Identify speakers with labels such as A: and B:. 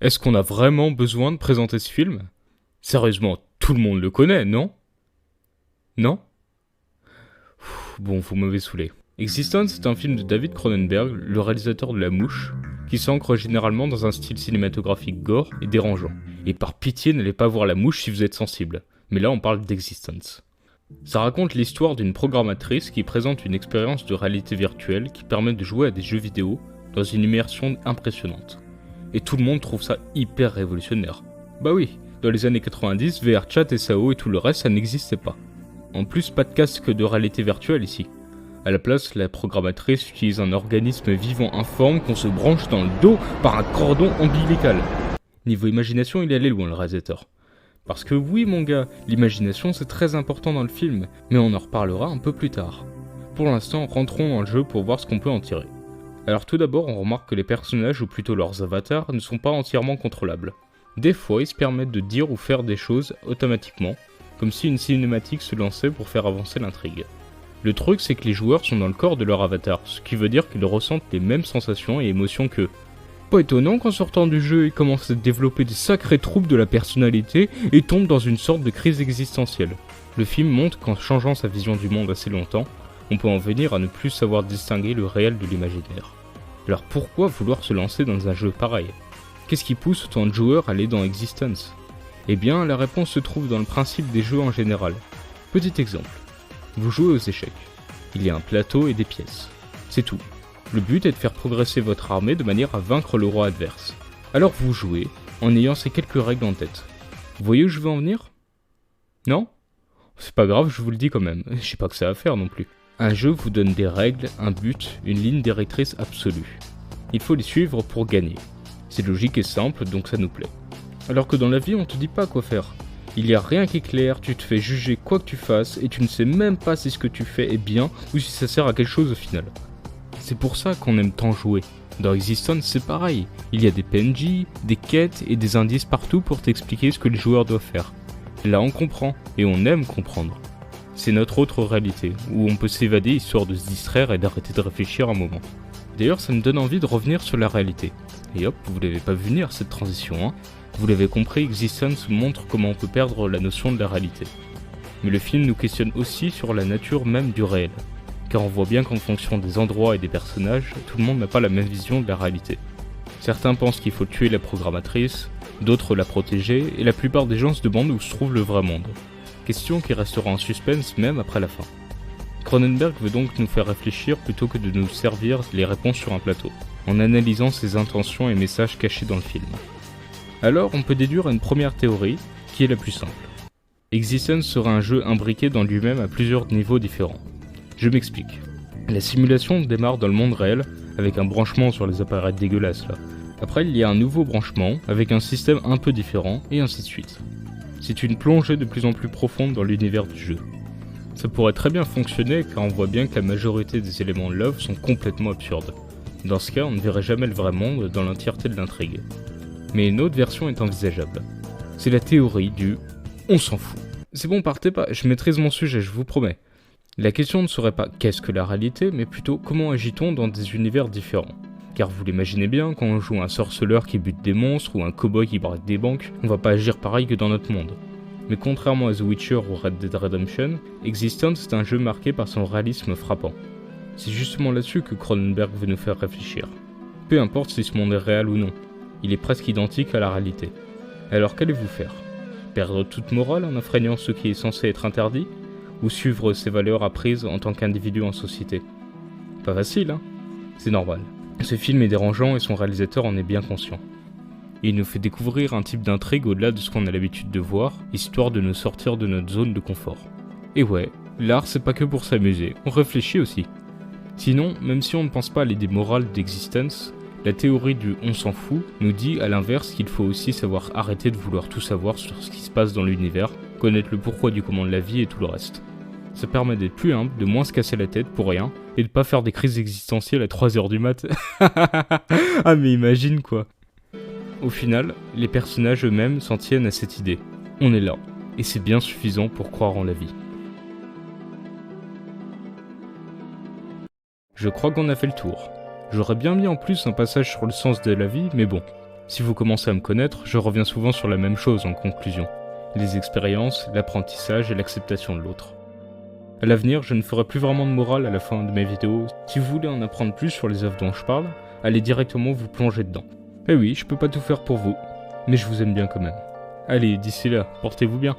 A: Est-ce qu'on a vraiment besoin de présenter ce film? Sérieusement, tout le monde le connaît, non? Non? Bon, vous m'avez saoulé. Existence est un film de David Cronenberg, le réalisateur de La Mouche, qui s'ancre généralement dans un style cinématographique gore et dérangeant. Et par pitié, n'allez pas voir La Mouche si vous êtes sensible. Mais là, on parle d'Existence. Ça raconte l'histoire d'une programmatrice qui présente une expérience de réalité virtuelle qui permet de jouer à des jeux vidéo dans une immersion impressionnante. Et tout le monde trouve ça hyper révolutionnaire. Bah oui, dans les années 90, VRChat, SAO et tout le reste, ça n'existait pas. En plus, pas de casque de réalité virtuelle ici. À la place, la programmatrice utilise un organisme vivant informe qu'on se branche dans le dos par un cordon ombilical. Niveau imagination, il est allé loin le réalisateur. Parce que oui mon gars, l'imagination c'est très important dans le film, mais on en reparlera un peu plus tard. Pour l'instant, rentrons dans le jeu pour voir ce qu'on peut en tirer. Alors tout d'abord, on remarque que les personnages, ou plutôt leurs avatars, ne sont pas entièrement contrôlables. Des fois, ils se permettent de dire ou faire des choses automatiquement, comme si une cinématique se lançait pour faire avancer l'intrigue. Le truc, c'est que les joueurs sont dans le corps de leur avatar, ce qui veut dire qu'ils ressentent les mêmes sensations et émotions qu'eux. Pas étonnant qu'en sortant du jeu, ils commencent à développer des sacrés troubles de la personnalité et tombent dans une sorte de crise existentielle. Le film montre qu'en changeant sa vision du monde assez longtemps, on peut en venir à ne plus savoir distinguer le réel de l'imaginaire. Alors pourquoi vouloir se lancer dans un jeu pareil? Qu'est-ce qui pousse autant de joueurs à aller dans Existence? Eh bien, la réponse se trouve dans le principe des jeux en général. Petit exemple. Vous jouez aux échecs. Il y a un plateau et des pièces. C'est tout. Le but est de faire progresser votre armée de manière à vaincre le roi adverse. Alors vous jouez, en ayant ces quelques règles en tête. Vous voyez où je veux en venir? Non? C'est pas grave, je vous le dis quand même. Je sais pas que ça à faire non plus. Un jeu vous donne des règles, un but, une ligne directrice absolue. Il faut les suivre pour gagner. C'est logique et simple, donc ça nous plaît. Alors que dans la vie, on te dit pas quoi faire. Il y a rien qui est clair, tu te fais juger quoi que tu fasses, et tu ne sais même pas si ce que tu fais est bien, ou si ça sert à quelque chose au final. C'est pour ça qu'on aime tant jouer. Dans Existence, c'est pareil. Il y a des PNJ, des quêtes et des indices partout pour t'expliquer ce que les joueurs doivent faire. Là, on comprend, et on aime comprendre. C'est notre autre réalité, où on peut s'évader histoire de se distraire et d'arrêter de réfléchir un moment. D'ailleurs, ça me donne envie de revenir sur la réalité. Et hop, vous l'avez pas vu venir cette transition, hein. Vous l'avez compris, Existence montre comment on peut perdre la notion de la réalité. Mais le film nous questionne aussi sur la nature même du réel. Car on voit bien qu'en fonction des endroits et des personnages, tout le monde n'a pas la même vision de la réalité. Certains pensent qu'il faut tuer la programmatrice, d'autres la protéger, et la plupart des gens se demandent où se trouve le vrai monde. Question qui restera en suspense même après la fin. Cronenberg veut donc nous faire réfléchir plutôt que de nous servir les réponses sur un plateau, en analysant ses intentions et messages cachés dans le film. Alors on peut déduire une première théorie, qui est la plus simple. Existence sera un jeu imbriqué dans lui-même à plusieurs niveaux différents. Je m'explique. La simulation démarre dans le monde réel, avec un branchement sur les appareils dégueulasses là. Après il y a un nouveau branchement, avec un système un peu différent, et ainsi de suite. C'est une plongée de plus en plus profonde dans l'univers du jeu. Ça pourrait très bien fonctionner car on voit bien que la majorité des éléments de l'œuvre sont complètement absurdes. Dans ce cas, on ne verrait jamais le vrai monde dans l'entièreté de l'intrigue. Mais une autre version est envisageable. C'est la théorie du « on s'en fout ». C'est bon, partez pas, je maîtrise mon sujet, je vous promets. La question ne serait pas qu'est-ce que la réalité, mais plutôt comment agit-on dans des univers différents. Car vous l'imaginez bien, quand on joue un sorceleur qui bute des monstres ou un cow-boy qui braque des banques, on va pas agir pareil que dans notre monde. Mais contrairement à The Witcher ou Red Dead Redemption, Existence est un jeu marqué par son réalisme frappant. C'est justement là-dessus que Cronenberg veut nous faire réfléchir. Peu importe si ce monde est réel ou non, il est presque identique à la réalité. Alors qu'allez-vous faire? Perdre toute morale en enfreignant ce qui est censé être interdit? Ou suivre ses valeurs apprises en tant qu'individu en société? Pas facile, hein? C'est normal. Ce film est dérangeant et son réalisateur en est bien conscient. Il nous fait découvrir un type d'intrigue au-delà de ce qu'on a l'habitude de voir, histoire de nous sortir de notre zone de confort. Et ouais, l'art c'est pas que pour s'amuser, on réfléchit aussi. Sinon, même si on ne pense pas à l'idée morale d'Existence, la théorie du « on s'en fout » nous dit à l'inverse qu'il faut aussi savoir arrêter de vouloir tout savoir sur ce qui se passe dans l'univers, connaître le pourquoi du comment de la vie et tout le reste. Ça permet d'être plus humble, de moins se casser la tête pour rien, et de pas faire des crises existentielles à 3h du mat. Ah mais imagine quoi. Au final, les personnages eux-mêmes s'en tiennent à cette idée. On est là, et c'est bien suffisant pour croire en la vie. Je crois qu'on a fait le tour. J'aurais bien mis en plus un passage sur le sens de la vie, mais bon, Si vous commencez à me connaître, je reviens souvent sur la même chose en conclusion. Les expériences, l'apprentissage et l'acceptation de l'autre. À l'avenir, je ne ferai plus vraiment de morale à la fin de mes vidéos. Si vous voulez en apprendre plus sur les œuvres dont je parle, allez directement vous plonger dedans. Eh oui, je peux pas tout faire pour vous, mais je vous aime bien quand même. Allez, d'ici là, portez-vous bien.